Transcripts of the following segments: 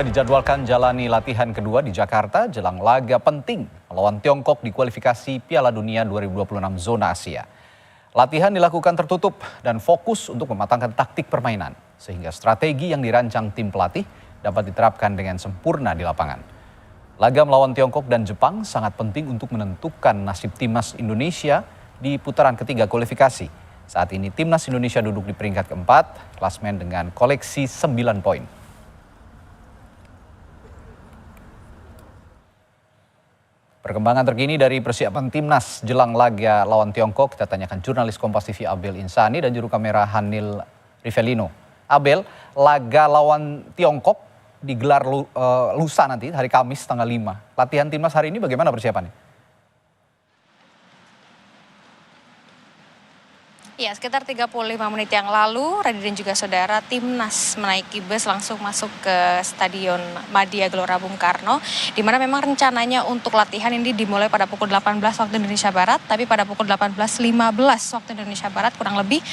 Dijadwalkan jalani latihan kedua di Jakarta jelang laga penting melawan Tiongkok di kualifikasi Piala Dunia 2026 zona Asia. Latihan dilakukan tertutup dan fokus untuk mematangkan taktik permainan sehingga strategi yang dirancang tim pelatih dapat diterapkan dengan sempurna di lapangan. Laga melawan Tiongkok dan Jepang sangat penting untuk menentukan nasib timnas Indonesia di putaran ketiga kualifikasi. Saat ini timnas Indonesia duduk di peringkat keempat, klasmen dengan koleksi 9 poin. Perkembangan terkini dari persiapan timnas jelang laga lawan Tiongkok kita tanyakan jurnalis Kompas TV Abel Insani dan juru kamera Hanil Rivelino. Abel, laga lawan Tiongkok digelar lusa nanti hari Kamis tanggal 5. Latihan timnas hari ini bagaimana persiapannya? Ya, sekitar 35 menit yang lalu, Radi dan juga saudara timnas menaiki bus langsung masuk ke Stadion Madia Gelora Bung Karno, di mana memang rencananya untuk latihan ini dimulai pada pukul 18 waktu Indonesia Barat, tapi pada pukul 18.15 waktu Indonesia Barat kurang lebih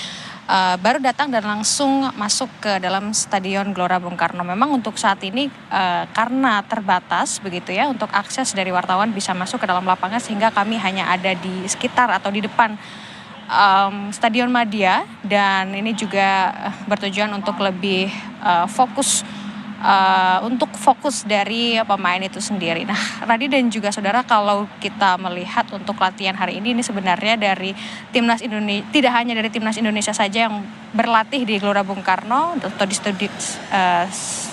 baru datang dan langsung masuk ke dalam Stadion Gelora Bung Karno. Memang untuk saat ini karena terbatas begitu ya untuk akses dari wartawan bisa masuk ke dalam lapangan, sehingga kami hanya ada di sekitar atau di depan Stadion Madia, dan ini juga bertujuan untuk lebih fokus dari pemain itu sendiri. Nah, Radi dan juga saudara, kalau kita melihat untuk latihan hari ini sebenarnya dari timnas Indonesia, tidak hanya dari timnas Indonesia saja yang berlatih di Gelora Bung Karno atau di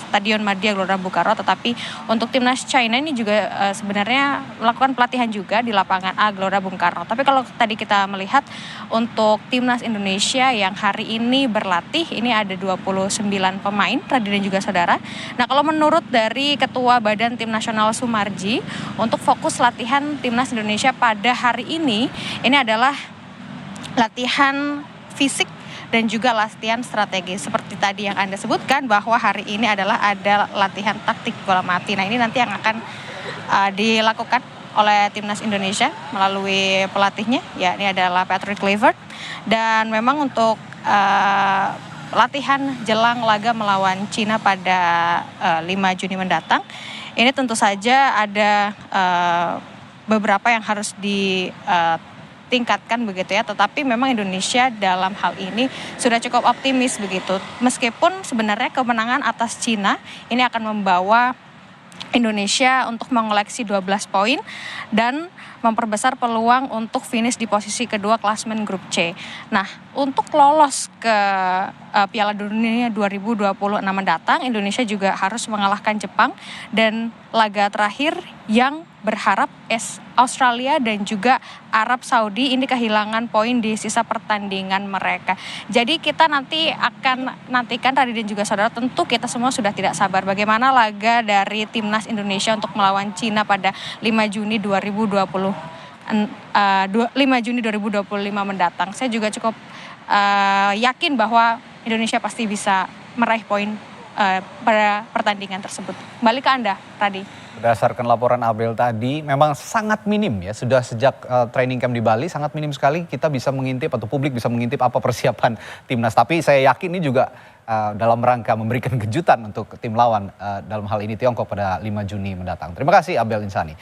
Stadion Madia Gelora Bung Karno, tetapi untuk timnas China ini juga sebenarnya melakukan pelatihan juga di lapangan A Gelora Bung Karno. Tapi kalau tadi kita melihat untuk timnas Indonesia yang hari ini berlatih, ini ada 29 pemain, Radi dan juga saudara. Nah, kalau menurut dari Ketua Badan Tim Nasional Sumarji, untuk fokus latihan timnas Indonesia pada hari ini adalah latihan fisik dan juga latihan strategi. Seperti tadi yang Anda sebutkan bahwa hari ini adalah ada latihan taktik bola mati. Nah, ini nanti yang akan dilakukan oleh timnas Indonesia melalui pelatihnya, ya ini adalah Patrick Kluivert. Dan memang untuk latihan jelang laga melawan Cina pada 5 Juni mendatang, ini tentu saja ada beberapa yang harus ditingkatkan begitu ya, tetapi memang Indonesia dalam hal ini sudah cukup optimis begitu. Meskipun sebenarnya kemenangan atas Cina ini akan membawa Indonesia untuk mengoleksi 12 poin dan memperbesar peluang untuk finish di posisi kedua klasmen grup C. Nah, untuk lolos ke Piala Dunia 2026 mendatang, Indonesia juga harus mengalahkan Jepang, dan laga terakhir yang berharap Australia dan juga Arab Saudi ini kehilangan poin di sisa pertandingan mereka. Jadi kita nanti akan nantikan, Radi dan juga saudara, tentu kita semua sudah tidak sabar bagaimana laga dari timnas Indonesia untuk melawan Cina pada 5 Juni 2025 mendatang. Saya juga cukup yakin bahwa Indonesia pasti bisa meraih poin pada pertandingan tersebut. Kembali ke Anda, Radi. Berdasarkan laporan Abel tadi, memang sangat minim ya, sudah sejak training camp di Bali sangat minim sekali kita bisa mengintip atau publik bisa mengintip apa persiapan timnas. Tapi saya yakin ini juga dalam rangka memberikan kejutan untuk tim lawan dalam hal ini Tiongkok pada 5 Juni mendatang. Terima kasih Abel Insani.